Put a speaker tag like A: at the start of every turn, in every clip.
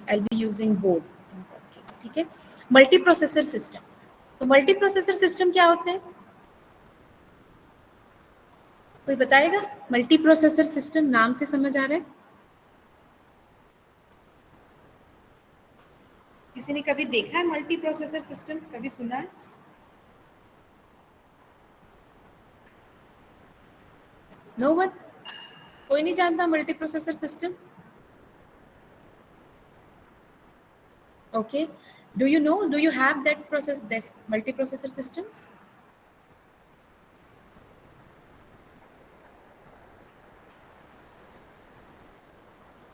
A: I'll be using board in that case. ठीक है. Multi processor system. तो multi processor system क्या होते हैं? कोई बताएगा? मल्टी प्रोसेसर सिस्टम नाम से समझ आ रहा है? किसी ने कभी देखा है मल्टी प्रोसेसर सिस्टम? कभी सुना है? No one? कोई नहीं जानता multi processor system? Okay. Do you have that process, this multiprocessor systems?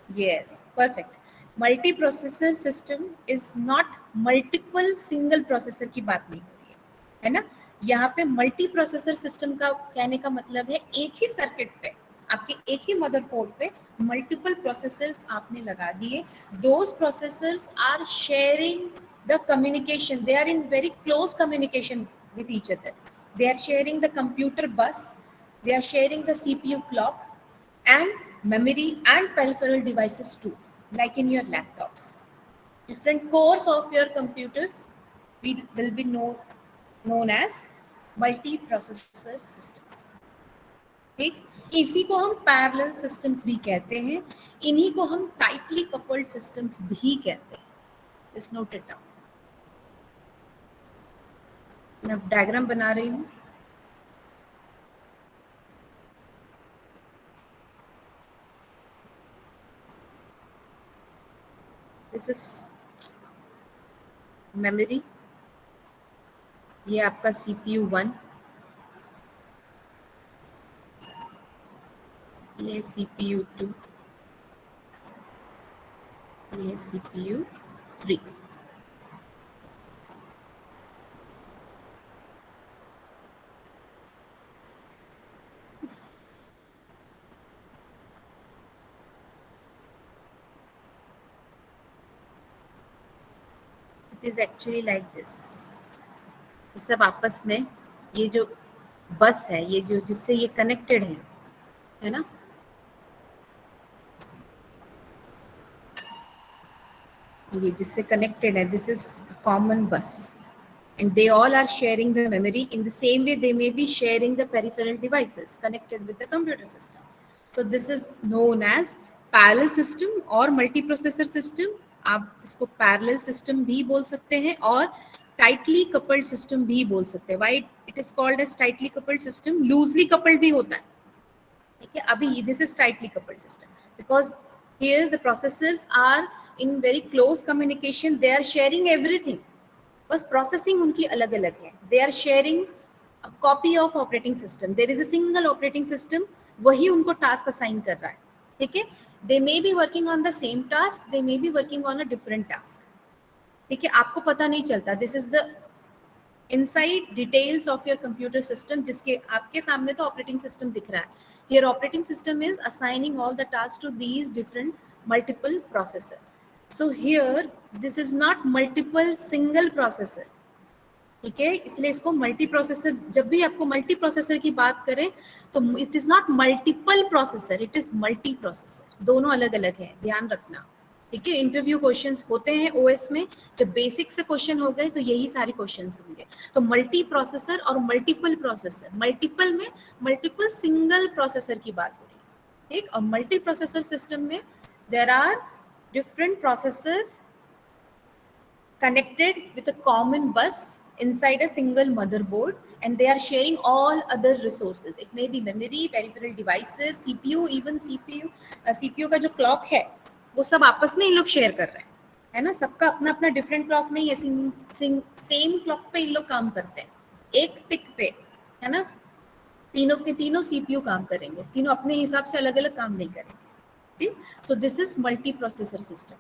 A: Yes, perfect. Multiprocessor system is not multiple single processor की बात नहीं हो रही है ना? यहाँ पे मल्टी प्रोसेसर सिस्टम का कहने का मतलब है एक ही सर्किट पे, आपके एक ही मदरबोर्ड पे मल्टीपल प्रोसेसर्स आपने लगा दिए. Those processors are sharing the communication, they are in very close communication with each other. They are sharing the computer bus, they are sharing the CPU clock and memory and peripheral devices too, like in your laptops. Different cores of your computers will be known as multi-processor systems. ठीक, इसी को हम parallel systems भी कहते हैं, इन्हीं को हम टाइटली कपल्ड सिस्टम्स भी कहते हैं. Just note it down. मैं डायग्राम बना रही हूँ. दिस इज मेमोरी, ये आपका CPU 1, ये CPU 2, ये CPU 3. It is actually like this. ये सब आपस में, ये जो बस है, ये जो जिससे ये कनेक्टेड है ना, ये जिससे कनेक्टेड है, दिस इज कॉमन बस. And they all are sharing the memory. In the same way, they may be sharing the peripheral devices connected with the computer system. So this is known as parallel system or multiprocessor system. आप इसको parallel system भी बोल सकते हैं और tightly coupled system भी बोल सकते हैं. Why it is called as tightly coupled system? Loosely coupled भी होता है. ठीक है, अभी this is tightly coupled system because here the processors are in very close communication. They are sharing everything. बस प्रोसेसिंग उनकी अलग अलग है. They are sharing a copy of operating system. There is a single operating system, वही उनको task assign कर रहा है. ठीक है, they may be working on the same task, they may be working on a different task. ठीक है, आपको पता नहीं चलता. This is the inside details of your computer system, जिसके आपके सामने तो ऑपरेटिंग सिस्टम दिख रहा है. Here operating system is assigning all the task to these different multiple processor. So here this is not multiple single processor. ठीक है, इसलिए इसको मल्टी प्रोसेसर, जब भी आपको मल्टी प्रोसेसर की बात करें तो it is not multiple processor, it is multi processor. दोनों अलग अलग है, ध्यान रखना. ठीक है, इंटरव्यू क्वेश्चंस होते हैं ओएस में, जब बेसिक से क्वेश्चन हो गए तो यही सारे क्वेश्चंस होंगे. तो मल्टी प्रोसेसर और मल्टीपल प्रोसेसर, मल्टीपल में मल्टीपल सिंगल प्रोसेसर की बात हो रही है. ठीक, और मल्टी प्रोसेसर सिस्टम में there are different processor connected with a common bus inside a single motherboard, and they are sharing all other resources. It may be memory, peripheral devices, CPU, even CPU का जो clock है वो सब आपस में इन लोग share कर रहे हैं, है ना. सबका अपना अपना डिफरेंट क्लॉक नहीं है, सेम क्लॉक पे इन लोग काम करते हैं, एक टिक पे, है ना. तीनों के तीनों CPU काम करेंगे, तीनों अपने हिसाब से अलग अलग काम नहीं करेंगे. ठीक, so this is multi processor system.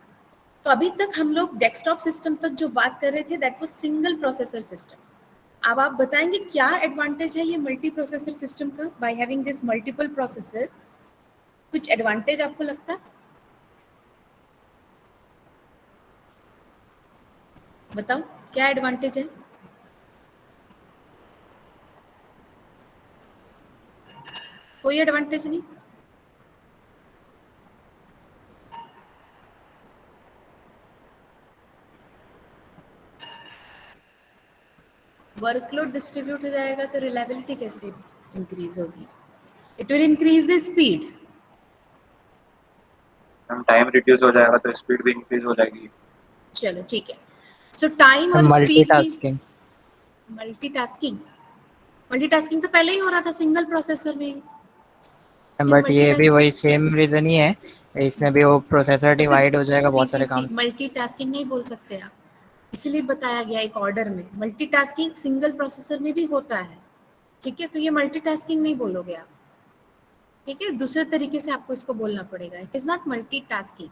A: तो अभी तक हम लोग डेस्कटॉप सिस्टम तक जो बात कर रहे थे that was single processor system. अब आप बताएंगे क्या एडवांटेज है ये मल्टी प्रोसेसर सिस्टम का by having this multiple processor. कुछ एडवांटेज आपको लगता है? बताओ क्या एडवांटेज है? कोई एडवांटेज नहीं. वर्कलोड डिस्ट्रीब्यूट हो जाएगा तो रिलायबिलिटी कैसे इंक्रीज होगी? It will increase the speed.
B: Time reduce हो जाएगा तो स्पीड भी इंक्रीज हो जाएगी.
A: चलो ठीक है. सो टाइम और स्पीड की
C: मल्टीटास्किंग
A: मल्टीटास्किंग तो पहले ही हो रहा था सिंगल प्रोसेसर में.
C: बट ये भी वही सेम रीजन ही है, इसमें भी वो प्रोसेसर डिवाइड हो जाएगा बहुत सारे काम.
A: मल्टीटास्किंग नहीं बोल सकते आप, इसलिए बताया गया एक ऑर्डर में. मल्टीटास्किंग सिंगल प्रोसेसर में भी होता है, ठीक है? तो ये मल्टीटास्किंग नहीं बोलोगे आप, ठीक है? दूसरे तरीके से आपको इसको बोलना पड़ेगा. It is not multitasking.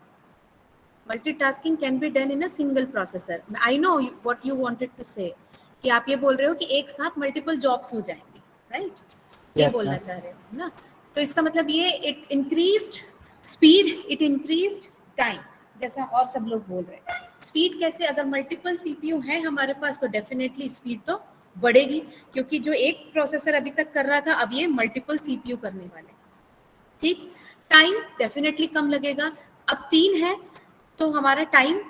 A: Multitasking can be done in a single processor. I know what you wanted to say, कि आप ये बोल रहे हो कि एक साथ मल्टीपल जॉब्स हो जाएंगी, राइट? ये
C: Yes,
A: बोलना
C: ma'am.
A: चाह रहे हो ना? तो इसका मतलब ये it increased speed, it increased time, जैसा और सब लोग बोल रहे हैं. स्पीड कैसे? अगर मल्टीपल सीपीयू हैं हमारे पास तो डेफिनेटली स्पीड तो बढ़ेगी, क्योंकि जो एक प्रोसेसर अभी तक कर रहा था अब ये मल्टीपल सीपीयू करने वाले. ठीक. टाइम डेफिनेटली कम लगेगा. अब 3 है तो हमारा टाइम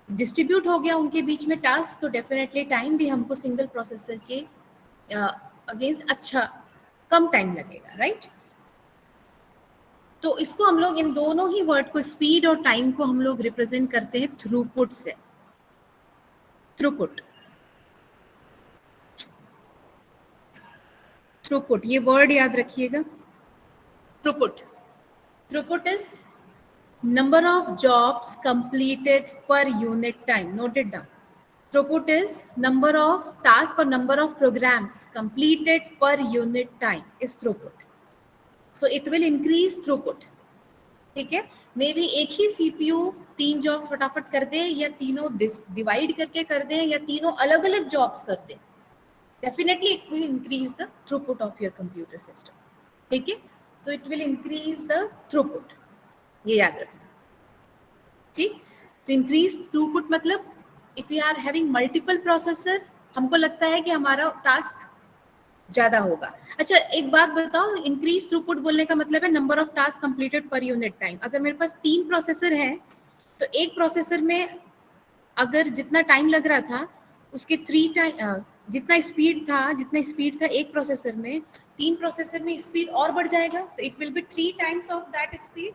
A: डिस्ट्रीब्यूट हो गया उनके बीच में टास्क, तो डेफिनेटली टाइम भी हमको सिंगल प्रोसेसर के अगेंस्ट अच्छा कम टाइम लगेगा, राइट? तो इसको हम लोग इन दोनों ही वर्ड को, स्पीड और टाइम को, हम लोग रिप्रेजेंट करते हैं थ्रूपुट से. थ्रूपुट, थ्रूपुट, ये वर्ड याद रखिएगा. Throughput, throughput is number of jobs completed per unit time. Note it down. Throughput is number of tasks or number of programs completed per unit time is throughput. So it will increase throughput. ठीक है? May be एक ही CPU 3 jobs फटाफट कर दे, या तीनों divide करके कर दे, या तीनों अलग अलग जॉब्स कर दे. Definitely it will increase the throughput of your computer system. ठीक है? So it will increase the throughput, ये याद रखना. ठीक. तो इंक्रीज थ्रूपुट मतलब if you are having multiple processor, हमको लगता है कि हमारा टास्क ज्यादा होगा. अच्छा एक बात बताओ, इंक्रीज थ्रूपुट बोलने का मतलब है number of task completed per unit time. अगर मेरे पास 3 प्रोसेसर है तो एक प्रोसेसर में अगर जितना टाइम लग रहा था उसके 3 टाइम, जितना स्पीड था एक प्रोसेसर में, 3 प्रोसेसर में स्पीड और बढ़ जाएगा, तो it will be 3 times of that speed,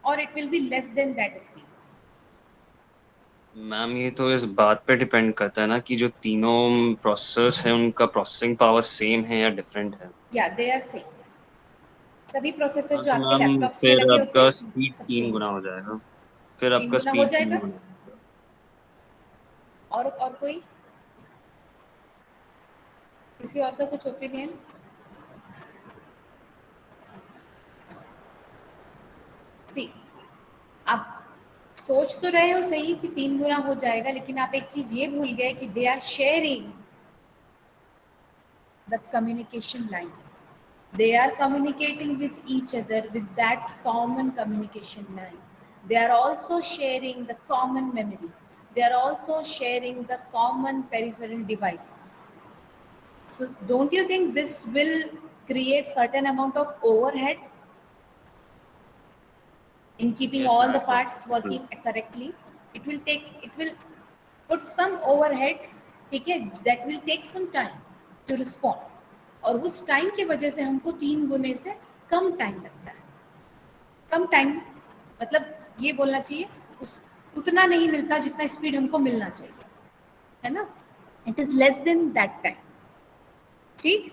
A: और it will be less than that speed.
D: Ma'am ये तो इस बात पे डिपेंड करता है ना कि जो तीनों प्रोसेसर्स हैं उनका प्रोसेसिंग पावर सेम है या डिफरेंट है.
A: या दे आर सेम. सभी प्रोसेसर
D: हाँ
A: जो
D: तो
A: आपके
D: मैम
A: लैपटॉप्स में
D: फिर
A: लगे होते
D: आपका
A: हैं
D: स्पीड
A: सब
D: 3
A: सेम.
D: गुना हो जाएगा. फिर
A: 3
D: आपका
A: गुना हो
D: स्पीड 3
A: जाएगा.
D: गुना हो जाएगा.
A: और कोई, किसी और का कुछ ओपिनियन? सी, आप सोच तो रहे हो सही कि 3 गुना हो जाएगा, लेकिन आप एक चीज ये भूल गए कि they are sharing the communication line. They are communicating with each other with that common communication line. They are also sharing the common memory. They are also sharing the common peripheral devices. So don't you think this will create certain amount of overhead in keeping
D: Yes
A: all the
D: ma'am.
A: parts working correctly? It will put some overhead, ठीक है? That will take some time to respond. और उस time की वजह से हमको 3 गुने से कम टाइम लगता है. कम टाइम मतलब ये बोलना चाहिए उस उतना नहीं मिलता जितना स्पीड हमको मिलना चाहिए, है ना? It is less than that time. ठीक.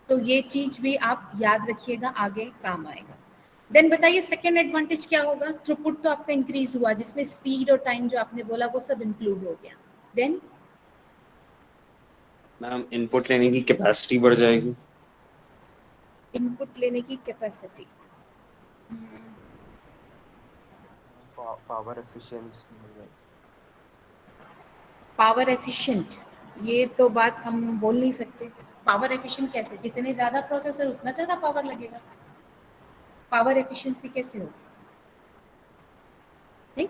A: तो ये चीज भी आप याद रखिएगा, आगे काम आएगा. देन बताइए सेकेंड एडवांटेज क्या होगा? थ्रूपुट तो आपका इंक्रीज हुआ, जिसमें स्पीड और टाइम जो आपने बोला वो सब इंक्लूड हो गया. देन
D: मैम इनपुट लेने की कैपेसिटी बढ़ जाएगी.
A: इनपुट लेने की कैपेसिटी,
E: पावर एफिशिएंसी हो जाएगी.
A: पावर एफिशिएंट, ये तो बात हम बोल नहीं सकते. पावर एफिशिएंट कैसे? जितने ज्यादा प्रोसेसर उतना ज्यादा पावर लगेगा. पावर एफिशिएंसी कैसे होगी? नहीं,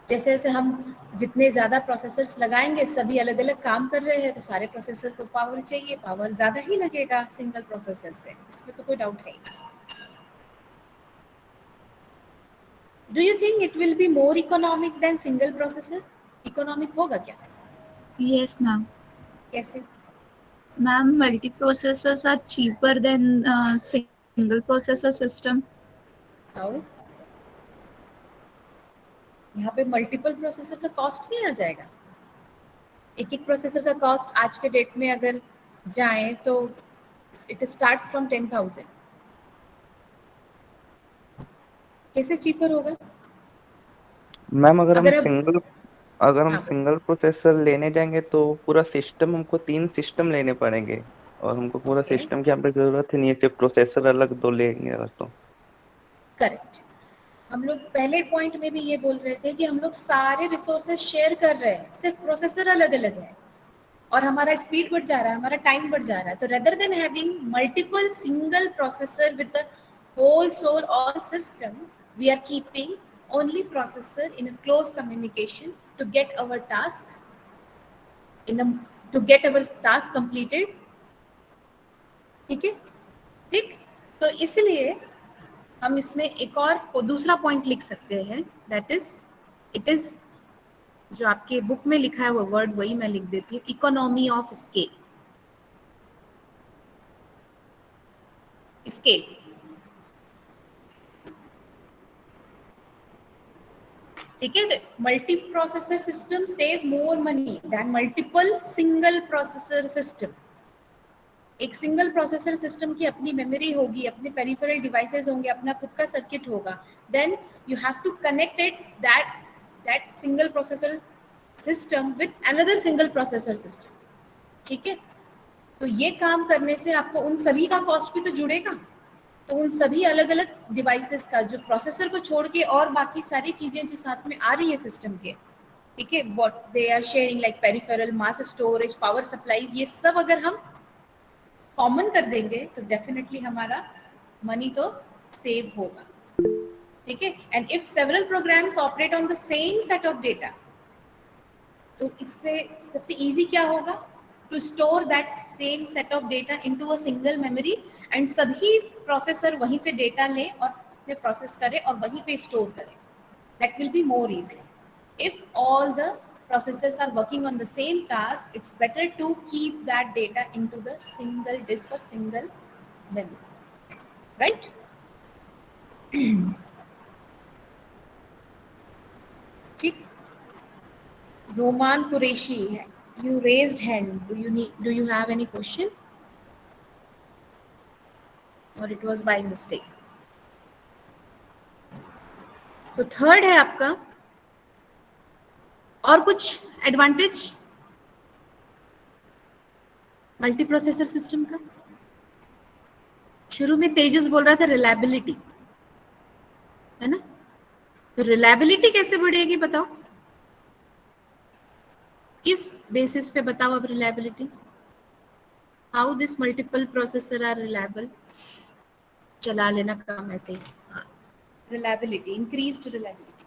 A: जैसे जैसे हम जितने ज्यादा प्रोसेसर्स लगाएंगे, सभी अलग अलग काम कर रहे हैं, तो सारे प्रोसेसर को पावर चाहिए, पावर ज्यादा ही लगेगा सिंगल प्रोसेसर से, इसमें तो कोई डाउट है. Do you think it will be more economic than single processor? Economic होगा क्या?
C: Yes, ma'am.
A: कैसे?
E: Ma'am, multiprocessors are cheaper than single processor system.
A: How? यहाँ पे मल्टीपल प्रोसेसर का कॉस्ट नहीं आ जाएगा? एक एक प्रोसेसर का कॉस्ट आज के डेट में अगर जाए तो इट स्टार्ट्स फ्रॉम 10,000. कैसे चीपर होगा?
F: मैम अगर
A: अगर अब
F: हम
A: हाँ
F: सिंगल प्रोसेसर लेने जाएंगे तो पूरा सिस्टम, हमको 3 सिस्टम लेने पड़ेंगे, और हमको पूरा
A: ओके,
F: सिस्टम की यहाँ पे जरूरत ही नहीं है, सिर्फ प्रोसेसर अलग 2 लेंगे बस। तो
A: करेक्ट. हम लोग पहले पॉइंट में भी ये बोल रहे थे कि हम लोग सारे रिसोर्सेज शेयर कर रहे हैं, सिर्फ प्रोसेसर अलग अलग है और हमारा स्पीड बढ़ जा रहा है, हमारा टाइम बढ़ जा रहा है. तो rather than having multiple single processor with the whole sole all system, we are keeping only processor in a close communication to get our task to get our task completed. ठीक है, ठीक. तो इसलिए हम इसमें एक और दूसरा पॉइंट लिख सकते हैं, दैट इज इट इज जो आपके बुक में लिखा है वो वर्ड वही मैं लिख देती हूँ, इकोनॉमी ऑफ स्केल. स्केल, ठीक है. तो multi processor system save more money than multiple single processor system. एक सिंगल प्रोसेसर सिस्टम की अपनी मेमोरी होगी, अपने पेरिफेरल डिवाइसेस होंगे, अपना खुद का सर्किट होगा. Then you have to connect it that single processor system with another single processor system. ठीक है. तो ये काम करने से आपको उन सभी का कॉस्ट भी तो जुड़ेगा. तो उन सभी अलग अलग डिवाइसेस का, जो प्रोसेसर को छोड़ के और बाकी सारी चीजें जो साथ में आ रही है सिस्टम के, ठीक है, what they are sharing like peripheral, mass storage, power supplies, ये सब अगर हम कॉमन कर देंगे तो डेफिनेटली हमारा मनी तो सेव होगा. ठीक है. And if several programs operate on the same set of data, तो इससे सबसे इजी क्या होगा, to store that same set of data into a single memory, and सभी प्रोसेसर वहीं से डेटा लें और अपने प्रोसेस करें और वहीं पे स्टोर करें. That will be more easy. If all the processors are working on the same task, it's better to keep that data into the single disk or single memory, right? ठीक. Roman Qureshi, you raised hand. Do you have any question, or it was by mistake? तो third है आपका, और कुछ advantage multi processor system का. शुरू में तेजस बोल रहा था रिलायबिलिटी, है ना. तो रिलायबिलिटी कैसे बढ़ेगी बताओ, किस बेसिस पे बताओ अब reliability, how this multiple processor are reliable. चला लेना काम ऐसे ही. Reliability, increased reliability.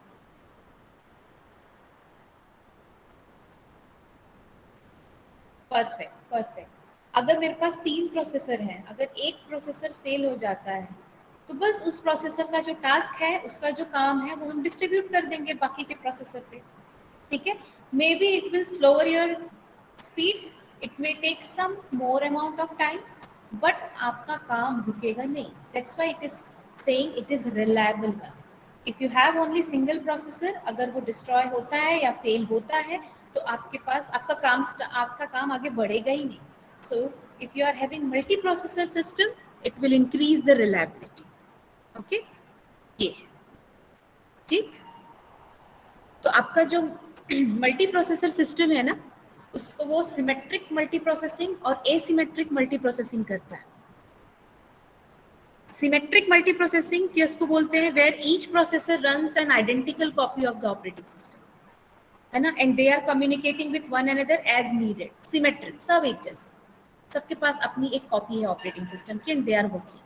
A: Perfect, perfect. अगर मेरे पास 3 प्रोसेसर हैं, अगर एक प्रोसेसर फेल हो जाता है तो बस उस प्रोसेसर का जो टास्क है, उसका जो काम है, वो हम डिस्ट्रीब्यूट कर देंगे बाकी के प्रोसेसर पे. ठीक है. Maybe it will slower your speed, it may take some more amount of time, but आपका काम रुकेगा नहीं. That's why it is saying it is reliable. If you have only single processor, अगर वो destroy होता है या fail होता है तो आपके पास आपका काम आगे बढ़ेगा ही नहीं. So if you are having multi processor system, it will increase the reliability. Okay, ये ठीक. तो आपका जो मल्टी प्रोसेसर सिस्टम है ना, उसको वो सिमेट्रिक मल्टी प्रोसेसिंग और एसिमेट्रिक मल्टी प्रोसेसिंग करता है. सिमेट्रिक मल्टी प्रोसेसिंग किसको बोलते हैं, where each processor runs an identical copy of the operating system, है ना, and they are communicating with one another as needed. Symmetric, सब एक जैसे, सबके पास अपनी एक कॉपी है ऑपरेटिंग सिस्टम की, and they are working.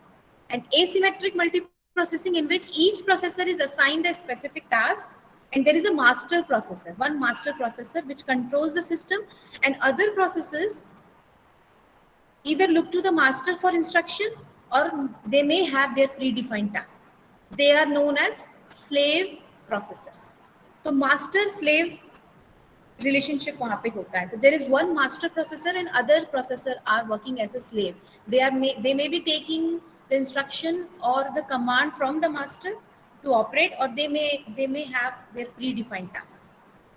A: And asymmetric multi processing in which each processor is assigned a specific task, and there is a master processor, one master processor which controls the system, and other processors either look to the master for instruction or they may have their predefined task. They are known as slave processors. तो master slave relationship वहाँ पे होता है. तो there is one master processor and other processor are working as a slave. They may be taking the instruction or the command from the master to operate, or they may have their predefined task.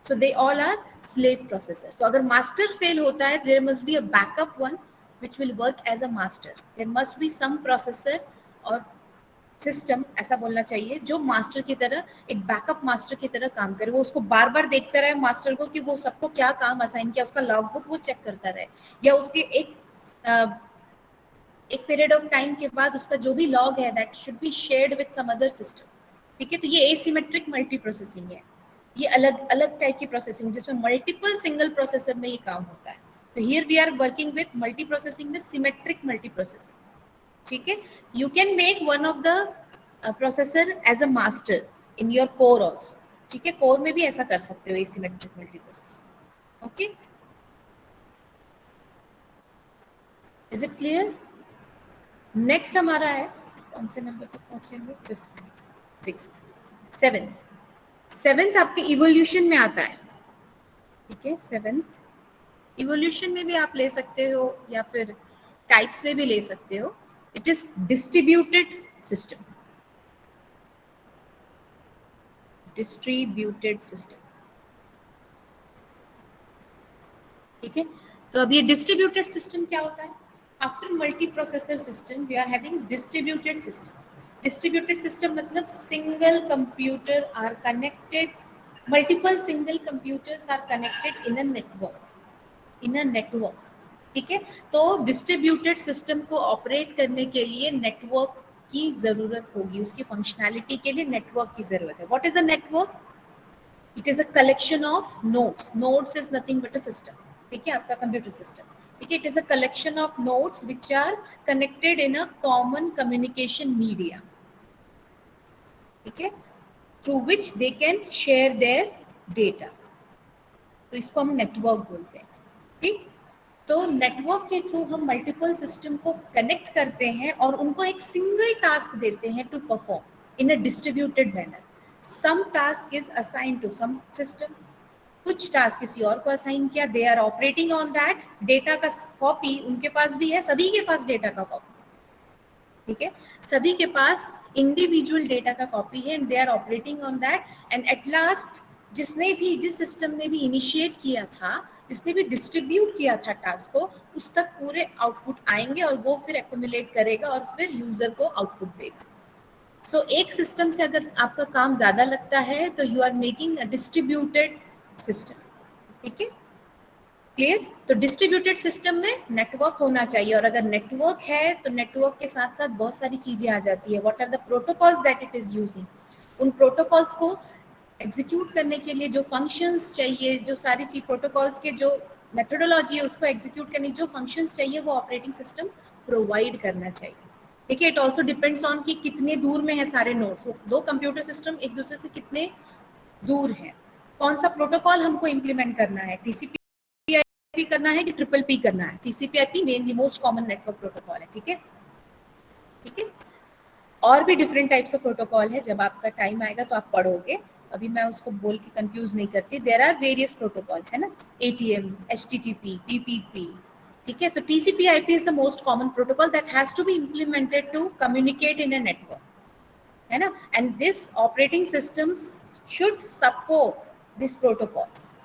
A: So they all are slave processor. तो अगर master fail होता है, there must be a backup one which will work as a master. There must be some processor और system ऐसा बोलना चाहिए जो master की तरह, एक बैकअप मास्टर की तरह काम करे. वो उसको बार बार देखता रहे मास्टर को कि वो सबको क्या काम असाइन किया, उसका लॉग बुक वो चेक करता रहे, या उसके एक पीरियड ऑफ टाइम के बाद उसका जो भी लॉग है that should be shared with some other system. ठीक है, तो ये एसिमेट्रिक मल्टी प्रोसेसिंग है. ये अलग अलग टाइप की प्रोसेसिंग जिसमें मल्टीपल सिंगल प्रोसेसर में ये काम होता है. तो here we are working with multi processing में सिमेट्रिक मल्टी प्रोसेसिंग. ठीक है, you can make one of the processor as a master in your core also. ठीक है, कोर में भी ऐसा कर सकते हो asymmetric multi processing. Okay, is it clear? Next हमारा है, कौन से नंबर तक पहुंचे हम लोग? 5th, 6th, 7th आपके इवोल्यूशन में आता है. ठीक है, 7th इवोल्यूशन में भी आप ले सकते हो या फिर टाइप्स में भी ले सकते हो. It is distributed system. Distributed system. ठीक है, तो अब ये डिस्ट्रीब्यूटेड सिस्टम क्या होता है? After multi processor system we are having distributed system. Distributed system मतलब single computer are connected, multiple single computers are connected in a network. ठीक है, तो डिस्ट्रीब्यूटेड सिस्टम को ऑपरेट करने के लिए नेटवर्क की जरूरत होगी, उसकी फंक्शनैलिटी के लिए नेटवर्क की जरूरत है. What is a network? It is a collection of nodes. Nodes is nothing but a system. ठीक है, आपका कंप्यूटर सिस्टम. ठीक है, it is a collection of nodes which are connected in a common communication media. ठीक है, through which they can share their data. तो इसको हम नेटवर्क बोलते हैं. ठीक, तो नेटवर्क के थ्रू हम मल्टीपल सिस्टम को कनेक्ट करते हैं और उनको एक सिंगल टास्क देते हैं to perform in a distributed manner. Some task is assign to some system, कुछ टास्क किसी और को असाइन किया. They are operating on that. Data का कॉपी उनके पास भी है, सभी के पास डेटा का कॉपी. ठीक है, सभी के पास इंडिविजुअल डेटा का कॉपी है and they are operating on that. And at last जिस सिस्टम ने भी इनिशिएट किया था, जिसने भी डिस्ट्रीब्यूट किया था टास्क को, उस तक पूरे आउटपुट आएंगे और वो फिर एक्यूमुलेट करेगा और फिर यूजर को आउटपुट देगा. सो एक सिस्टम से अगर आपका काम ज्यादा लगता है तो you are making a distributed system. ठीक है, क्लियर? तो डिस्ट्रीब्यूटेड सिस्टम में नेटवर्क होना चाहिए, और अगर नेटवर्क है तो नेटवर्क के साथ साथ बहुत सारी चीजें आ जाती है. What are the protocols that it is using? उन प्रोटोकॉल्स को एग्जीक्यूट करने के लिए जो फंक्शंस चाहिए, जो सारी चीज प्रोटोकॉल्स के जो मेथोडोलॉजी है उसको एग्जीक्यूट करने जो फंक्शंस चाहिए वो ऑपरेटिंग सिस्टम प्रोवाइड करना चाहिए. ठीक है, इट ऑल्सो डिपेंड्स ऑन कि कितने दूर में है सारे नोड्स. दो कंप्यूटर सिस्टम एक दूसरे से कितने दूर है, कौन सा प्रोटोकॉल हमको इम्प्लीमेंट करना है, टीसीपी करना है कि ट्रिपल पी करना है. TCP mainly most common network protocol है. ठीक है, ठीक है, और भी डिफरेंट टाइप्स ऑफ प्रोटोकॉल है. जब आपका टाइम आएगा तो आप पढ़ोगे, अभी मैं उसको बोल के कंफ्यूज नहीं करती. देयर आर वेरियस प्रोटोकॉल है ना, एटीएम, एचटीटीपी, पीपीपी. ठीक है, तो TCP IP is the most common protocol that has to be implemented to communicate in a network, है ना. And this operating systems should support this protocols.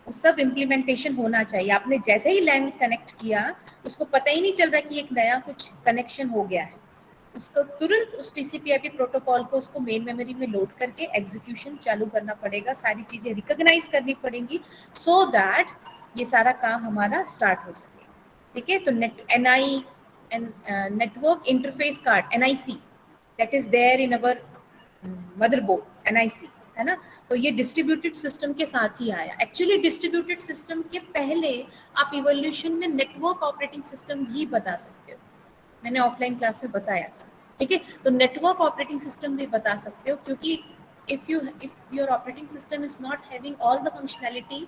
A: वो सब implementation होना चाहिए. आपने जैसे ही लैन कनेक्ट किया उसको पता ही नहीं चल रहा कि एक नया कुछ कनेक्शन हो गया है, उसको तुरंत उस टीसीपी/आईपी प्रोटोकॉल को उसको मेन मेमोरी में लोड करके एग्जीक्यूशन चालू करना पड़ेगा. सारी चीजें रिकॉग्नाइज करनी पड़ेंगी सो दैट ये सारा काम हमारा स्टार्ट हो सके. ठीक है, तो NI network interface card, NIC, that is there in our motherboard, NIC, है ना. तो ये डिस्ट्रीब्यूटेड सिस्टम के साथ ही आया. एक्चुअली डिस्ट्रीब्यूटेड सिस्टम के पहले आप इवोल्यूशन में नेटवर्क ऑपरेटिंग सिस्टम भी बता सकते हो. मैंने ऑफलाइन क्लास में बताया था. ठीक है, तो नेटवर्क ऑपरेटिंग सिस्टम भी बता सकते हो, क्योंकि if your operating system is not having all the functionality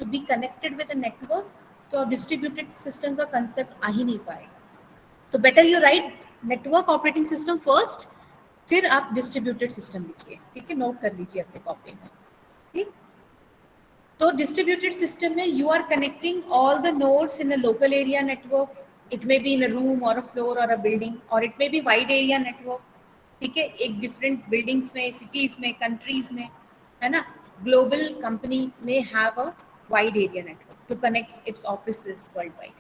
A: to be connected with a network, तो डिस्ट्रीब्यूटेड सिस्टम का कंसेप्ट आ ही नहीं पाएगा. तो better you right network operating system first, फिर आप डिस्ट्रीब्यूटेड सिस्टम लिखिए. ठीक है, नोट कर लीजिए अपने कॉपी में. ठीक, तो डिस्ट्रीब्यूटेड सिस्टम में you are connecting all the nodes in a local area network. It may be in a room और अ फ्लोर और अ बिल्डिंग, और it may be wide area network. ठीक है, एक डिफरेंट बिल्डिंग्स में, cities में, countries में, है ना. ग्लोबल कंपनी में have a wide area network to connect its offices worldwide.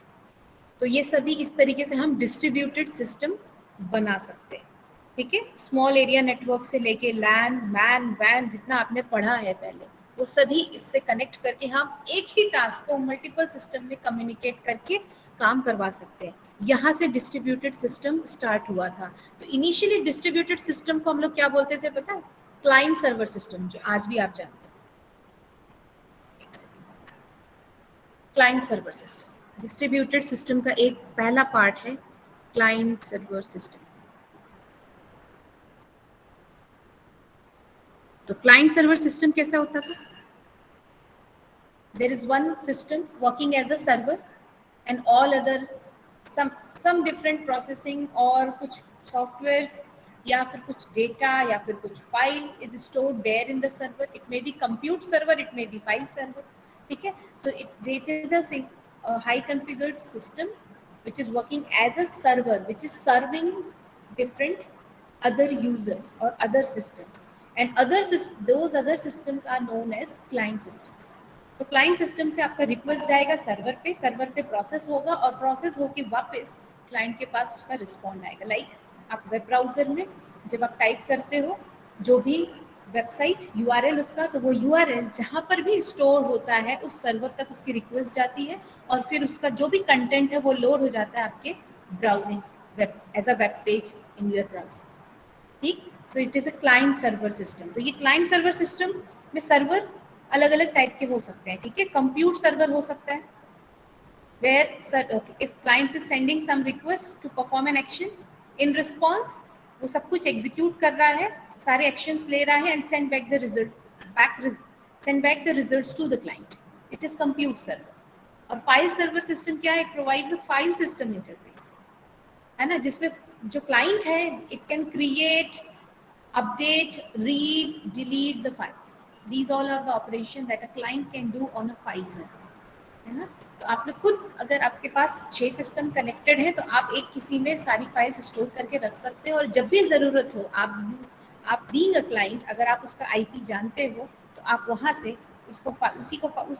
A: तो ये सभी इस तरीके से हम डिस्ट्रीब्यूटेड सिस्टम बना सकते हैं. ठीक है, स्मॉल एरिया नेटवर्क से लेके लैन, मैन, वैन, जितना आपने पढ़ा है पहले, वो सभी इससे कनेक्ट करके हम एक ही टास्क को मल्टीपल सिस्टम में कम्युनिकेट करके काम करवा सकते हैं. यहाँ से डिस्ट्रीब्यूटेड सिस्टम स्टार्ट हुआ था. तो इनिशियली डिस्ट्रीब्यूटेड सिस्टम को हम लोग क्या बोलते थे पता है? क्लाइंट सर्वर सिस्टम, जो आज भी आप जानते हैं. Client server system distributed system का एक पहला पार्ट है, क्लाइंट सर्वर सिस्टम. तो क्लाइंट सर्वर सिस्टम कैसा होता था? There is one system working as a server and all other some different processing और कुछ सॉफ्टवेयर्स या फिर कुछ डेटा या फिर कुछ file is stored there in the server. It may be compute server, it may be file server. ठीक है, so it is a high configured system which is working as a server, which is serving different other users or other systems, and those other systems are known as client systems. तो client system से आपका request जाएगा server पे process होगा और process होके वापस client के पास उसका रिस्पॉन्ड आएगा. लाइक आप वेब ब्राउजर में जब आप टाइप करते हो जो भी वेबसाइट यूआरएल उसका, तो वो यूआरएल जहाँ पर भी स्टोर होता है उस सर्वर तक उसकी रिक्वेस्ट जाती है और फिर उसका जो भी कंटेंट है वो लोड हो जाता है आपके browsing web as a web page in your browser. ठीक, so it is a client server system. तो ये क्लाइंट सर्वर सिस्टम में सर्वर अलग अलग टाइप के हो सकते हैं. ठीक है, कंप्यूट सर्वर हो सकता है where if client is sending some request to perform an action, in response वो सब कुछ एग्जीक्यूट कर रहा है, सारे एक्शंस ले रहा है and send back the results to the client. It is compute server. और फाइल सर्वर सिस्टम क्या है? It provides a file system interface, है ना, जिसमें जो क्लाइंट है it can create, update, read, delete the files. These all are the operation that a client can do on a file server. है ना. तो आपने खुद, अगर आपके पास 6 सिस्टम कनेक्टेड है तो आप एक किसी में सारी फाइल्स स्टोर करके रख सकते हो और जब भी ज़रूरत हो आप बीइंग अ क्लाइंट, अगर आप उसका आईपी जानते हो तो आप वहाँ से उस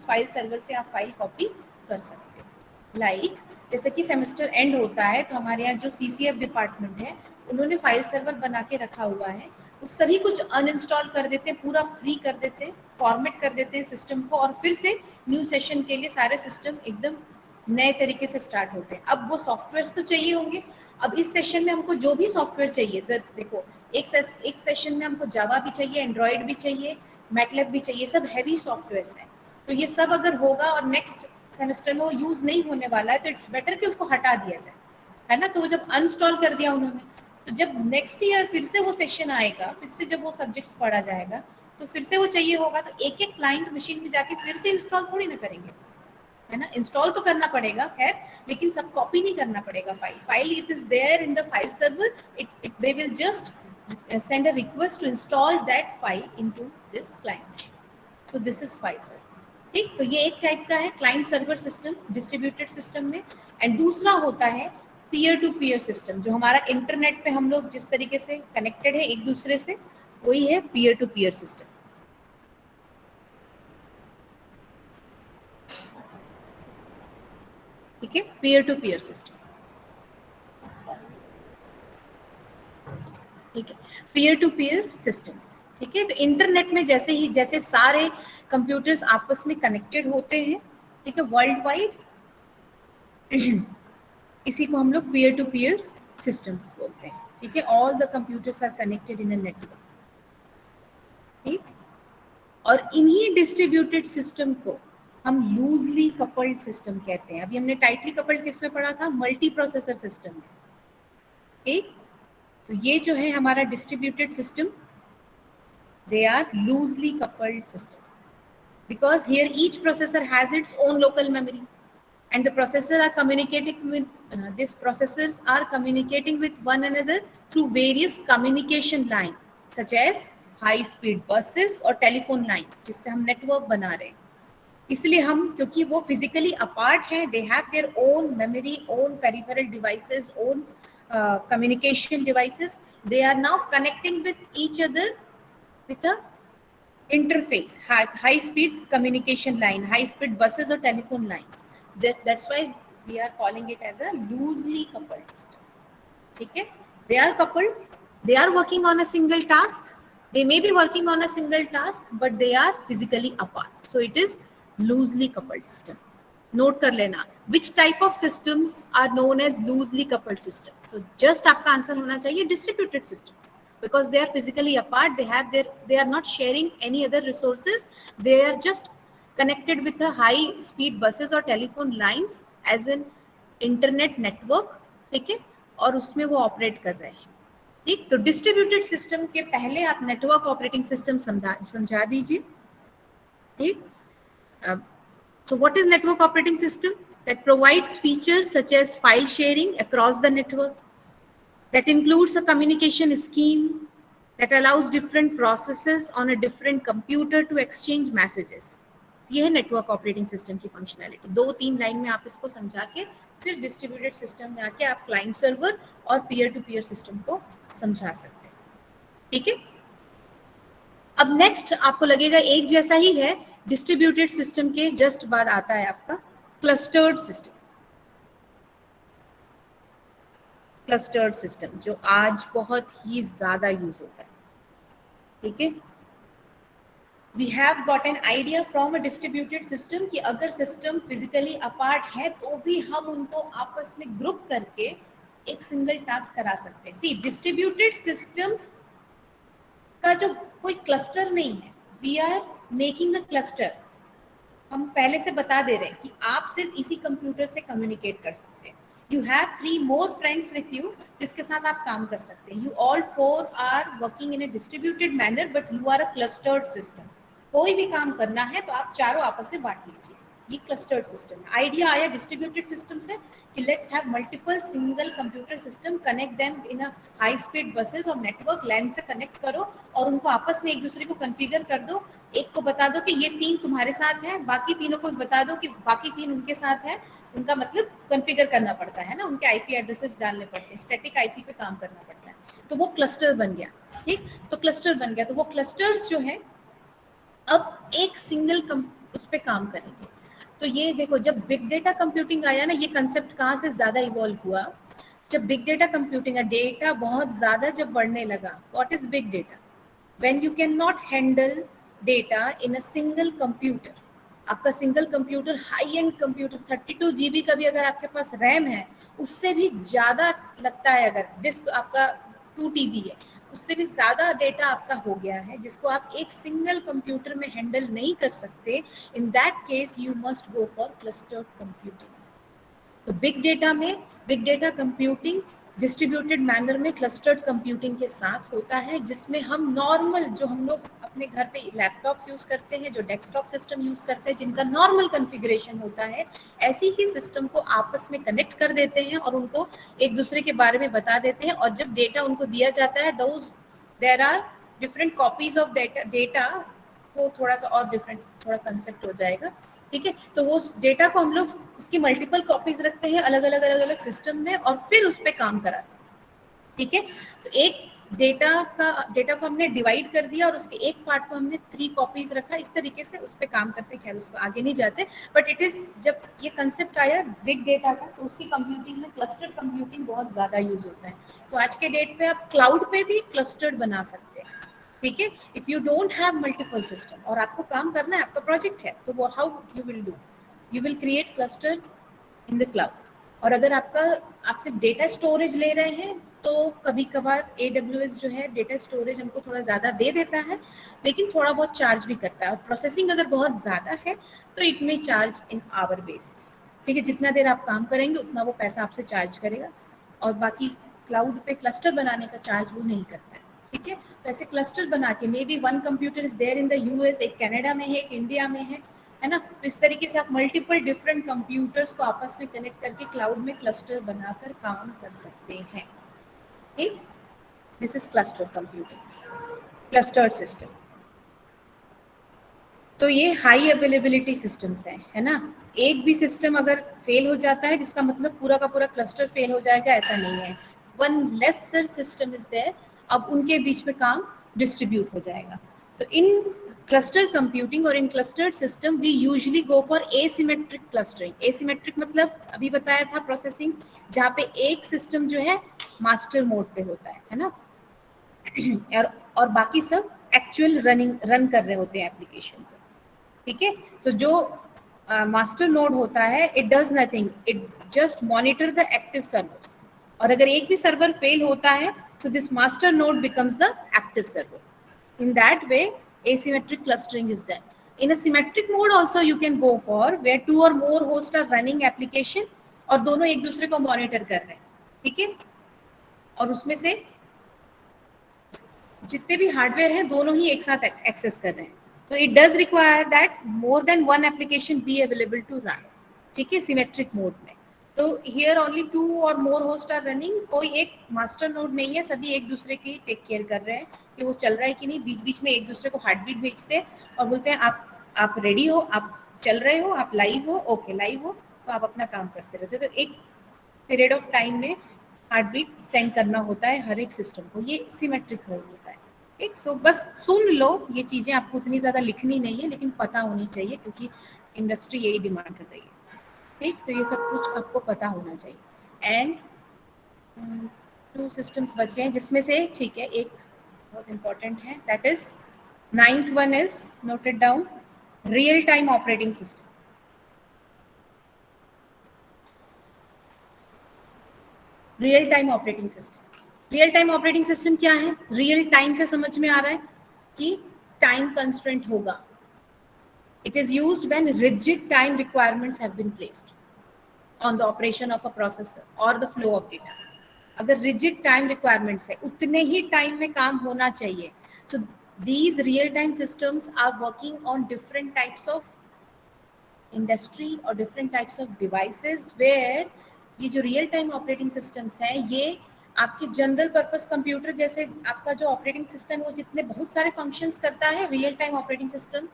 A: फाइल सर्वर से आप फाइल कॉपी कर सकते हो. लाइक जैसे कि सेमेस्टर एंड होता है तो हमारे यहाँ जो सीसीएफ डिपार्टमेंट है उन्होंने फाइल सर्वर बना के रखा हुआ है. तो सभी कुछ अनइंस्टॉल कर देते, पूरा फ्री कर देते, फॉर्मेट कर देते हैं सिस्टम को और फिर से न्यू सेशन के लिए सारे सिस्टम एकदम नए तरीके से स्टार्ट होते हैं. अब वो सॉफ्टवेयर्स तो चाहिए होंगे. अब इस सेशन में हमको जो भी सॉफ्टवेयर चाहिए, सर देखो एक सेशन में हमको जावा भी चाहिए, एंड्रॉयड भी चाहिए, मैटलैब भी चाहिए, सब हैवी सॉफ्टवेयर्स हैं. तो ये सब अगर होगा और नेक्स्ट सेमेस्टर में वो यूज़ नहीं होने वाला है तो इट्स बेटर कि उसको हटा दिया जाए, है ना. तो वो जब अनइंस्टॉल कर दिया उन्होंने, तो जब नेक्स्ट ईयर फिर से वो सेशन आएगा, फिर से जब वो सब्जेक्ट्स पढ़ा जाएगा तो फिर से वो चाहिए होगा. तो एक एक क्लाइंट मशीन में जाके फिर से इंस्टॉल थोड़ी ना करेंगे, है ना. इंस्टॉल तो करना पड़ेगा खैर, लेकिन सब कॉपी नहीं करना पड़ेगा. File it is there in the file server, it they will just send a request to install that file into this client. So this is file server. ठीक, तो ये एक टाइप का है client server system distributed system में. And दूसरा होता है पीयर टू पीयर सिस्टम, जो हमारा इंटरनेट पे हम लोग जिस तरीके से कनेक्टेड है एक दूसरे से, वही है पीयर टू पीयर सिस्टम. ठीक है, पीयर टू पीयर सिस्टम. ठीक है, पीयर टू पीयर सिस्टम्स. ठीक है, तो इंटरनेट में जैसे सारे कंप्यूटर्स आपस में कनेक्टेड होते हैं, ठीक है, वर्ल्ड वाइड, इसी को हम लोग पीयर टू पीयर सिस्टम्स बोलते हैं. ठीक है, all the computers are connected in a network. ठीक, और इन्हीं डिस्ट्रीब्यूटेड सिस्टम को हम लूजली कपल्ड सिस्टम कहते हैं. अभी हमने टाइटली कपल्ड किसमें पढ़ा था? मल्टी प्रोसेसर सिस्टम में. ठीक, तो ये जो है हमारा distributed system, they are loosely coupled system because here each processor has its own local memory and the processors are communicating with one another through various communication line such as high speed buses और telephone lines जिससे हम network बना रहे हैं. इसलिए हम, क्योंकि वो फिजिकली अपार्ट हैं, they have their own memory, own peripheral devices, own communication devices, they are now connecting with each other with a interface, high speed communication line, high speed buses or telephone lines. That's why we are calling it as a loosely coupled system. ठीक है, they are coupled, they are working on a single task, they may be working on a single task but they are physically apart, so it is loosely coupled system. Note कर लेना, which type of systems are known as loosely coupled systems. So just आपका answer होना चाहिए distributed systems, because they are physically apart, they are not sharing any other resources, they are just connected with a high speed buses or telephone lines as an internet network. ठीक है, और उसमें वो operate कर रहे हैं. ठीक, तो डिस्ट्रीब्यूटेड सिस्टम के पहले आप नेटवर्क ऑपरेटिंग सिस्टम समझा दीजिए. ठीक, so what is network operating system? That provides features such as file sharing across the network, that includes a communication scheme, that allows different processes on a different computer to exchange messages. ये है network operating system की functionality. 2-3 line में आप इसको समझा के फिर distributed system में आके आप क्लाइंट सर्वर और पीयर टू पीयर सिस्टम को समझा सकते हैं. ठीक है, अब नेक्स्ट आपको लगेगा एक जैसा ही है. डिस्ट्रीब्यूटेड सिस्टम के जस्ट बाद आता है आपका क्लस्टर्ड सिस्टम. क्लस्टर्ड सिस्टम जो आज बहुत ही ज्यादा यूज होता है. ठीक है, we have got an idea from a distributed system कि अगर सिस्टम फिजिकली अपार्ट है तो भी हम उनको आपस में ग्रुप करके एक सिंगल टास्क करा सकते हैं. सी, डिस्ट्रीब्यूटेड सिस्टम्स का जो कोई क्लस्टर नहीं है, we are making a cluster. हम पहले से बता दे रहे हैं कि आप सिर्फ इसी कंप्यूटर से कम्युनिकेट कर सकते हैं. You have 3 more friends with you जिसके साथ आप काम कर सकते हैं. You all 4 are working in a distributed manner but you are a clustered system. कोई भी काम करना है तो आप चारों आपस में बांट लीजिए. ये क्लस्टर्ड सिस्टम है. आइडिया आया डिस्ट्रीब्यूटेड सिस्टम से कि let's have multiple single computer system, connect them in a high speed buses और नेटवर्क लैन से कनेक्ट करो और उनको आपस में एक दूसरे को कॉन्फ़िगर कर दो. एक को बता दो कि ये 3 तुम्हारे साथ है, बाकी तीनों को बता दो कि बाकी 3 उनके साथ है. उनका मतलब कॉन्फ़िगर करना पड़ता है ना, उनके आईपी एड्रेसेस डालने पड़ते हैं, स्टैटिक आईपी पे काम करना पड़ता है. तो वो क्लस्टर बन गया. ठीक, तो क्लस्टर बन गया. तो वो क्लस्टर्स जो है अब एक सिंगल उस पर काम करेंगे. तो ये देखो, जब बिग डेटा कंप्यूटिंग आया ना, ये कंसेप्ट कहाँ से ज़्यादा इवॉल्व हुआ? जब बिग डेटा कंप्यूटिंग, डेटा बहुत ज़्यादा जब बढ़ने लगा. What is big data? When you can not handle data in a single computer. आपका single computer high end computer 32 GB का भी अगर आपके पास रैम है, उससे भी ज़्यादा लगता है. अगर डिस्क आपका 2 TB है, उससे भी ज़्यादा डेटा आपका हो गया है जिसको आप एक सिंगल कंप्यूटर में हैंडल नहीं कर सकते. इन that case you must go for clustered computing. तो बिग डेटा में, big data computing distributed manner में क्लस्टर्ड कंप्यूटिंग के साथ होता है, जिसमें हम नॉर्मल जो हम लोग अपने घर पे लैपटॉप्स यूज़ करते हैं, जो डेस्कटॉप सिस्टम यूज़ करते हैं, जिनका नॉर्मल कॉन्फ़िगरेशन होता है, ऐसी ही सिस्टम को आपस में कनेक्ट कर देते हैं और उनको एक दूसरे के बारे में बता देते हैं. और जब डेटा उनको दिया जाता है, there are different copies of data. वो थोड़ा सा और डिफरेंट थोड़ा कंसेप्ट हो जाएगा. ठीक है, तो वो डेटा को हम लोग उसकी मल्टीपल कॉपीज रखते हैं अलग अलग सिस्टम में और फिर उस पर काम कराते हैं. ठीक है, तो एक डेटा को हमने डिवाइड कर दिया और उसके एक पार्ट को हमने 3 कॉपीज रखा. इस तरीके से उस पर काम करते. खैर, उसको आगे नहीं जाते, बट इट इज, जब ये कंसेप्ट आया बिग डेटा का, तो उसकी कंप्यूटिंग में क्लस्टर्ड कंप्यूटिंग बहुत ज़्यादा यूज होता है. तो आज के डेट पे आप क्लाउड पे भी क्लस्टर्ड बना सकते हैं. ठीक है, if you don't have multiple system और आपको काम करना है, आपका प्रोजेक्ट है, तो वो how you will do? You will create cluster in the cloud. और अगर आप सिर्फ डेटा स्टोरेज ले रहे हैं तो कभी कभार AWS जो है डेटा स्टोरेज हमको थोड़ा ज़्यादा दे देता है, लेकिन थोड़ा बहुत चार्ज भी करता है. और प्रोसेसिंग अगर बहुत ज़्यादा है तो it may charge in hour basis. ठीक है, जितना देर आप काम करेंगे उतना वो पैसा आपसे चार्ज करेगा, और बाकी क्लाउड पे क्लस्टर बनाने का चार्ज वो नहीं करता है. ठीक है, तो ऐसे क्लस्टर बना के, maybe 1 computer is there in the US, एक कनाडा में है, एक इंडिया में है ना. तो इस तरीके से आप मल्टीपल डिफरेंट कंप्यूटर्स को आपस में कनेक्ट करके क्लाउड में क्लस्टर बनाकर काम कर सकते हैं. ठीक, this is cluster computing, clustered system. तो ये हाई अवेलेबिलिटी सिस्टम्स हैं, है ना। एक भी सिस्टम अगर फेल हो जाता है जिसका मतलब पूरा का पूरा क्लस्टर फेल हो जाएगा, ऐसा नहीं है। One laser system is there, अब उनके बीच में काम डिस्ट्रीब्यूट हो जाएगा। तो इन क्लस्टर कंप्यूटिंग और in clustered system we usually go for asymmetric clustering. Asymmetric मतलब अभी बताया था प्रोसेसिंग, जहाँ पे एक सिस्टम जो है मास्टर मोड पे होता है ना, और बाकी सब एक्चुअल रन कर रहे होते हैं एप्लीकेशन को, ठीक है। सो जो मास्टर नोड होता है, it does nothing, it just monitor the active servers, और अगर एक भी सर्वर फेल होता है so this master node becomes the active server. In that way asymmetric clustering is done. In a symmetric mode also you can go for where two or more hosts are running application और दोनों एक दूसरे को monitor कर रहे हैं, ठीक है, और उसमें से जितने भी हार्डवेयर हैं दोनों ही एक साथ एक्सेस कर रहे हैं। तो it does require that more than one application be available to run, ठीक है, सिमेट्रिक मोड में। तो हियर ओनली टू और मोर होस्ट आर रनिंग, कोई एक मास्टर नोड नहीं है, सभी एक दूसरे की टेक केयर कर रहे हैं कि वो चल रहा है कि नहीं। बीच बीच में एक दूसरे को हार्ट बीट भेजते हैं और बोलते हैं आप रेडी हो, आप चल रहे हो, आप लाइव हो, ओके लाइव हो, तो आप अपना काम करते रहते हो। तो एक पीरियड ऑफ टाइम में हार्ट बीट सेंड करना होता है हर एक सिस्टम को, ये सिमेट्रिक मोड होता है, ठीक। सो बस सुन लो, ये चीज़ें आपको उतनी ज़्यादा लिखनी नहीं है लेकिन पता होनी चाहिए क्योंकि इंडस्ट्री यही डिमांड कर रही है, ठीक। तो ये सब कुछ आपको पता होना चाहिए। एंड टू सिस्टम्स बचे हैं जिसमें से, ठीक है, एक बहुत इंपॉर्टेंट है, that is 9th one is noted down, real time operating system. Real time operating system, real time operating system क्या है? रियल टाइम से समझ में आ रहा है कि टाइम कंस्ट्रेंट होगा। It is used when rigid time requirements have been placed on the operation of a processor और द फ्लो ऑफ डेटा। अगर रिजिड टाइम रिक्वायरमेंट्स है, उतने ही टाइम में काम होना चाहिए। So these real time systems are working on different types of industry और different types of devices, where ये जो रियल टाइम ऑपरेटिंग सिस्टम्स हैं ये आपके जनरल पर्पस कंप्यूटर जैसे आपका जो ऑपरेटिंग सिस्टम है वो जितने बहुत सारे फंक्शंस करता है, रियल टाइम ऑपरेटिंग सिस्टम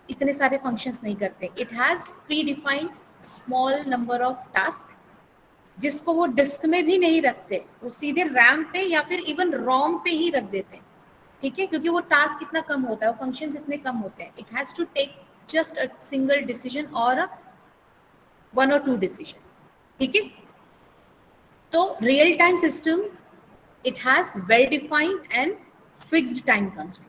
A: इतने सारे फंक्शंस नहीं करते। It has pre defined small number of task जिसको वो डिस्क में भी नहीं रखते, वो सीधे रैम पे या फिर इवन रोम पे ही रख देते हैं, ठीक है, क्योंकि वो टास्क इतना कम होता है, वो फंक्शंस इतने कम होते हैं। It has to take just a single decision or a one or two decision, ठीक है। तो real time system it has well defined and fixed time constraint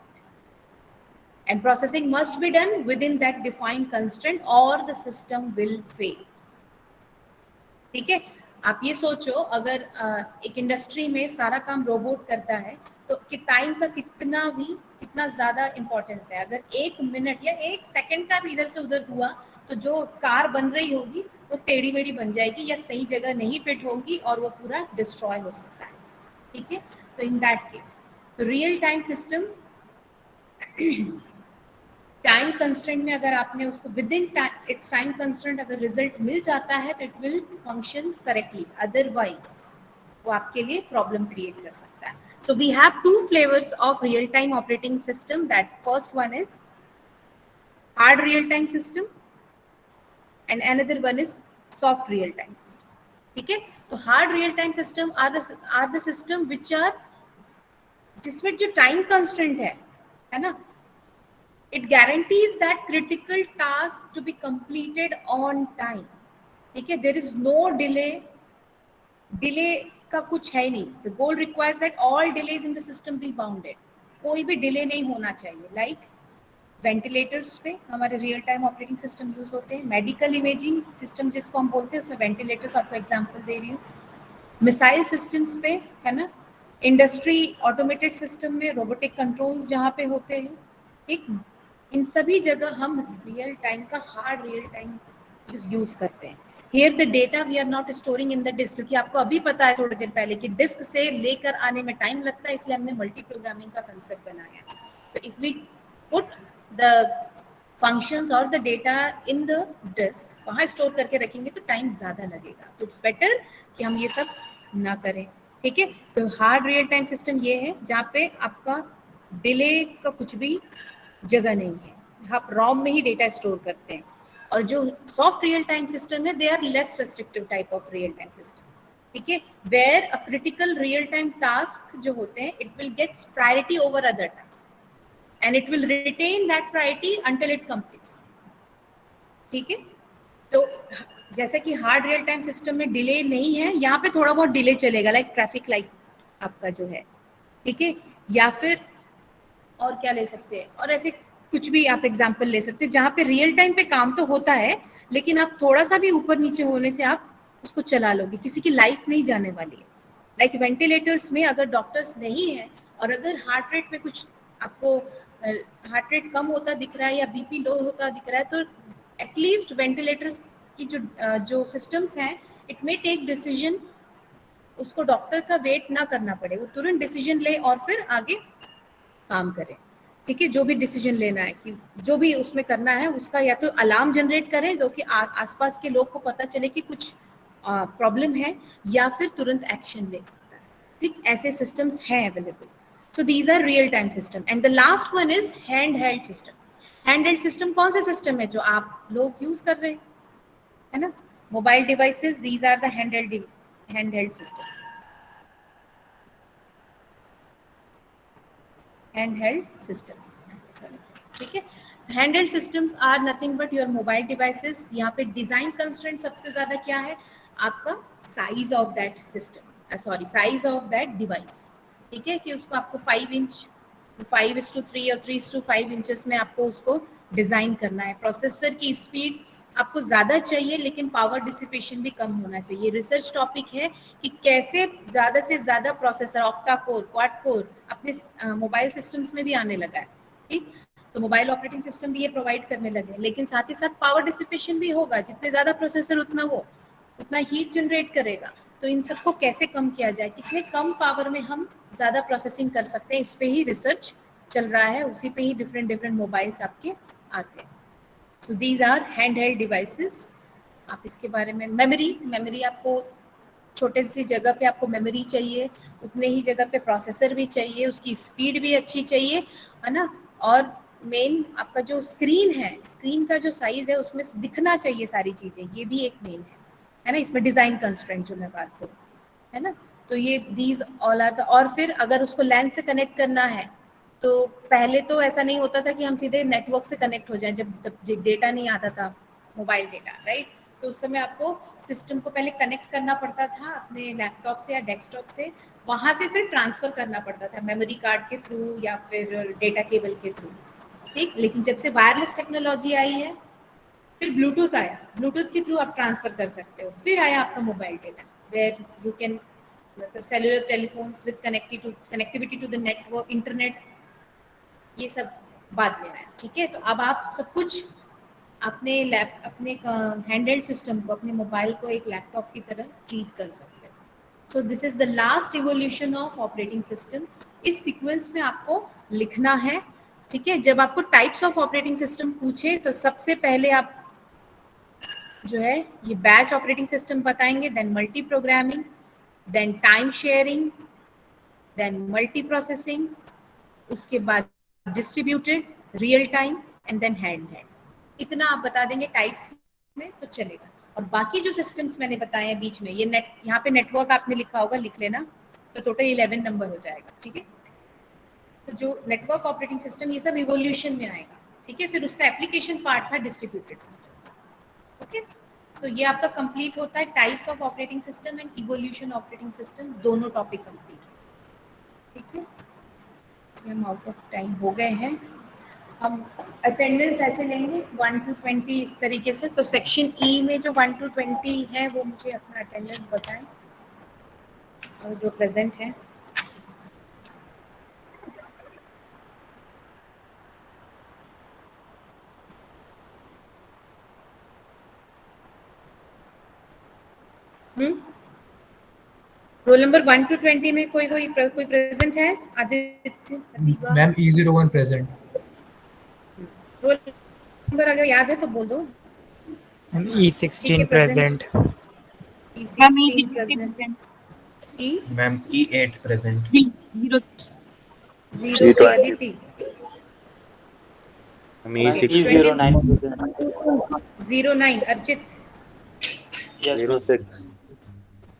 A: and processing must be done within that defined constraint or the system will fail, ठीक है। आप ये सोचो अगर एक इंडस्ट्री में सारा काम रोबोट करता है तो कि टाइम का कितना ज़्यादा इम्पोर्टेंस है। अगर 1 मिनट या 1 सेकंड का भी इधर से उधर हुआ तो जो कार बन रही होगी वो टेढ़ी मेढ़ी बन जाएगी या सही जगह नहीं फिट होगी और वो पूरा डिस्ट्रॉय हो सकता है, ठीक है। तो इन दैट केस तो real time system time constraint में अगर आपने उसको within its time constraint अगर रिजल्ट मिल जाता है तो it will functions correctly, otherwise वो आपके लिए प्रॉब्लम क्रिएट कर सकता है। So we have two flavours of real time operating system, that first one is hard real time system and another one is soft real time system, ठीक है। तो hard real time system are the system which are जिसमें जो time constraint है ना, it guarantees that critical task to be completed on time, ठीक है। there is no delay का कुछ है नहीं। the goal requires that all delays in the system be bounded, कोई भी डिले नहीं होना चाहिए। लाइक वेंटिलेटर्स पे हमारे real time operating system use होते हैं, मेडिकल इमेजिंग सिस्टम जिसको हम बोलते हैं उसमें वेंटिलेटर्स, आपको एग्जांपल दे रही हूँ, मिसाइल सिस्टम्स पे, है ना, इंडस्ट्री ऑटोमेटेड सिस्टम में रोबोटिक कंट्रोल्स जहाँ पे होते हैं, ठीक, इन सभी जगह हम रियल टाइम का हार्ड रियल टाइम यूज करते हैं। Here the data we are not storing in the disk, क्योंकि आपको अभी पता है थोड़ी देर पहले कि डिस्क से लेकर आने में टाइम लगता है, इसलिए हमने मल्टी प्रोग्रामिंग का कंसेप्ट बनाया। तो if we put the functions और the data in the disk, वहाँ स्टोर करके रखेंगे तो टाइम ज़्यादा लगेगा। तो इट्स बेटर कि हम ये सब ना करें, ठीक है। तो हार्ड रियल टाइम सिस्टम ये है जहाँ पे आपका डिले का कुछ भी जगह नहीं है, आप रॉम में ही डेटा स्टोर करते हैं। और जो सॉफ्ट रियल टाइम सिस्टम है, they are less restrictive type of real time system, ठीक है, where a critical real time task जो होते हैं, it will get priority over other task and it will retain that priority until it completes, ठीक है। तो जैसे कि हार्ड रियल टाइम सिस्टम में डिले नहीं है, यहाँ पे थोड़ा बहुत डिले चलेगा, लाइक ट्रैफिक लाइट आपका जो है, ठीक है, या फिर और क्या ले सकते हैं, और ऐसे कुछ भी आप एग्जाम्पल ले सकते हैं जहाँ पे रियल टाइम पे काम तो होता है, लेकिन आप थोड़ा सा भी ऊपर नीचे होने से आप उसको चला लोगे, किसी की लाइफ नहीं जाने वाली है। लाइक वेंटिलेटर्स में अगर डॉक्टर्स नहीं है और अगर हार्ट रेट में कुछ आपको हार्ट रेट कम होता दिख रहा है या बीपी लो होता दिख रहा है, तो एटलीस्ट वेंटिलेटर्स की जो सिस्टम्स हैं, इट मे टेक डिसीजन, उसको डॉक्टर का वेट ना करना पड़े, वो तुरंत डिसीजन ले और फिर आगे काम करें, ठीक है। जो भी डिसीजन लेना है कि जो भी उसमें करना है, उसका या तो अलार्म जनरेट करें जो कि आसपास के लोग को पता चले कि कुछ प्रॉब्लम है, या फिर तुरंत एक्शन ले सकता है, ठीक। ऐसे सिस्टम्स हैं available. So these are real time system and the last one is hand held system. Hand held system कौन सा सिस्टम है जो आप लोग यूज कर रहे हैं, है ना, mobile devices, these are the hand held system, handheld systems, ठीक है। handheld systems are nothing but your mobile devices। यहाँ पे डिजाइन कंस्ट्रेंट सबसे ज्यादा क्या है, आपका size of that system, sorry size of that device, ठीक है, कि उसको आपको 5 इंच 5:3 और 3:5 इंचेस में आपको उसको डिजाइन करना है। प्रोसेसर की स्पीड आपको ज़्यादा चाहिए, लेकिन पावर डिसिपेशन भी कम होना चाहिए। रिसर्च टॉपिक है कि कैसे ज़्यादा से ज़्यादा processor, octa core, quad core अपने मोबाइल सिस्टम्स में भी आने लगा है, ठीक। तो मोबाइल ऑपरेटिंग सिस्टम भी ये प्रोवाइड करने लगे, लेकिन साथ ही साथ पावर डिसिपेशन भी होगा, जितने ज़्यादा प्रोसेसर उतना हीट जनरेट करेगा। तो इन सबको कैसे कम किया जाए, कितने कम पावर में हम ज़्यादा प्रोसेसिंग कर सकते हैं, इस पे ही रिसर्च चल रहा है, उसी पे ही डिफरेंट मोबाइल्स आपके आते हैं। So these are hand held devices. आप इसके बारे में मेमोरी आपको छोटे सी जगह पे आपको मेमोरी चाहिए, उतने ही जगह पे प्रोसेसर भी चाहिए, उसकी स्पीड भी अच्छी चाहिए, है ना। और मेन आपका जो स्क्रीन है, स्क्रीन का जो साइज है उसमें दिखना चाहिए सारी चीज़ें, ये भी एक मेन है ना। इसमें डिज़ाइन कंस्ट्रेंट जो मैं बात करूँ, है ना। तो ये दीज ऑल आर द, और फिर अगर उसको लैन से कनेक्ट करना है, तो पहले तो ऐसा नहीं होता था कि हम सीधे नेटवर्क से कनेक्ट हो जाएं, जब डेटा नहीं आता था, मोबाइल डेटा, राइट। तो उस समय आपको सिस्टम को पहले कनेक्ट करना पड़ता था अपने लैपटॉप से या डेस्कटॉप से, वहाँ से फिर ट्रांसफ़र करना पड़ता था मेमोरी कार्ड के थ्रू या फिर डेटा केबल के थ्रू, ठीक। लेकिन जब से वायरलेस टेक्नोलॉजी आई है, फिर ब्लूटूथ आया, ब्लूटूथ के थ्रू आप ट्रांसफ़र कर सकते हो। फिर आया आपका mobile data, where you can, मतलब cellular telephones with connectivity to the network, internet, ये सब बाद में आया, ठीक है। तो अब आप सब कुछ अपने हैंडहेल्ड सिस्टम को, अपने मोबाइल को एक लैपटॉप की तरह ट्रीट कर सकते हैं। So this is the last evolution of operating system. इस सीक्वेंस में आपको लिखना है, ठीक है। जब आपको टाइप्स ऑफ ऑपरेटिंग सिस्टम पूछे तो सबसे पहले आप जो है ये बैच ऑपरेटिंग सिस्टम बताएंगे, then multi programming, then time sharing, then multi processing, उसके बाद distributed, real time and then handheld. इतना आप बता देंगे टाइप्स में तो चलेगा। और बाकी जो सिस्टम्स मैंने बताए हैं बीच में, ये यहाँ पे नेटवर्क आपने लिखा होगा, लिख लेना, तो टोटल 11 नंबर हो जाएगा, ठीक है। तो जो नेटवर्क ऑपरेटिंग सिस्टम, ये सब इवोल्यूशन में आएगा, ठीक है। फिर उसका एप्लीकेशन पार्ट था डिस्ट्रीब्यूटेड सिस्टम्स, ओके। सो ये आपका कंप्लीट होता है types of operating system and evolution operating system, दोनों टॉपिक कंप्लीट, ठीक है। हम आउट ऑफ टाइम हो गए हैं। हम अटेंडेंस ऐसे लेंगे 1 to 20 इस तरीके से। तो सेक्शन ई में जो 1 to 20 है वो मुझे अपना अटेंडेंस बताएं और जो प्रेजेंट है। रोल नंबर 1 to 20 में कोई प्रेजेंट है? Aditya,
G: ma'am E01 present.
A: Roll number अगर याद है तो बोल दो।
C: E16 present.
A: E16 present.
G: Ma'am E8 present.
A: 0 पे Aditi,
D: Me 60.
C: 09
A: 09 Archit,
D: 06.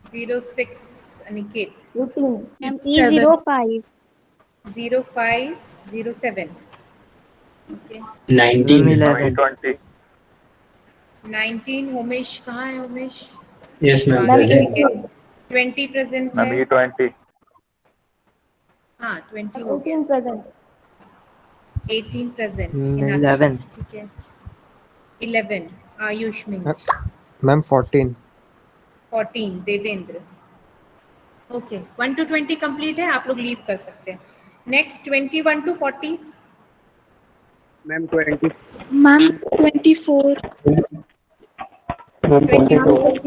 A: 06 Aniket,
H: Ma'am, E05.
A: 05 07. Okay.
G: 19.
C: 11
B: 20.
A: 19 Umesh, कहाँ है उमेश?
G: Yes, ma'am.
A: बारहवीं
G: Present.
A: के 20 प्रेजेंट
B: मैम
A: है।
B: E20.
A: हाँ 20 हो गया।
H: 18 present.
A: 18 प्रेजेंट
C: 11
A: ठीक है। 11 Ayush means.
I: Ma'am 14
A: 14 Devendra. Okay 1 to 20 complete है, आप लोग लीव कर सकते हैं। Next 21 to 40।
J: Ma'am 20
E: Ma'am, 24.
A: 24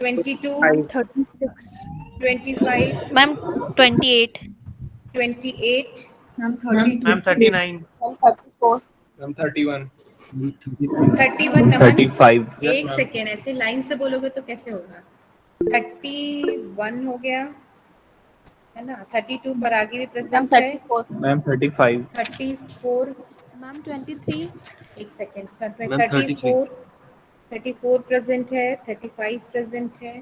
A: 22
E: 36.
A: 25
H: Ma'am, 28.
A: 28
E: Ma'am, 30.
J: Ma'am 39
H: Ma'am, 34.
J: Ma'am 31
A: 31 नमन
J: 35
A: एक सेकेंड, ऐसे लाइन से बोलोगे तो कैसे होगा। 31 हो गया है ना। 32 पर आगे भी
H: Ma'am,
A: प्रेजेंट है।
H: 34.
J: Ma'am 35
A: 34
E: Ma'am, 23.
A: एक सेकेंड।
D: Ma'am,
A: 34 प्रेजेंट है। 35 प्रेजेंट है।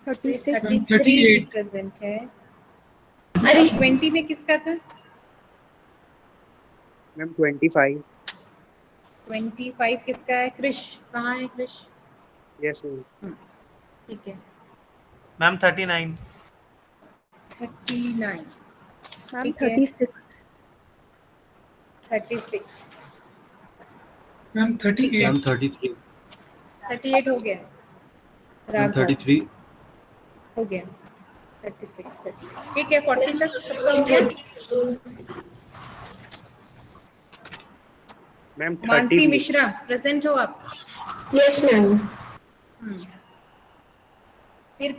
E: 36.
A: 33 प्रेजेंट है। अरे 20 में किसका था?
J: मैम 25
A: 25 किसका है? कृष, कहाँ है कृष?
J: यस मैम
A: ठीक है।
J: मैम 39
A: 39
E: Ma'am,
A: ठीक है।
E: 36.
A: 36
G: मैम 38.
D: मैम 33.
A: 38 हो गया।
D: मैम
A: राघव
D: 33.
A: हो गया। 36 ठीक है। 40 तक सबका हो गया।
J: मैम
A: मानसी
J: 30
A: मिश्रा प्रेजेंट हो आप?
K: Yes ma'am.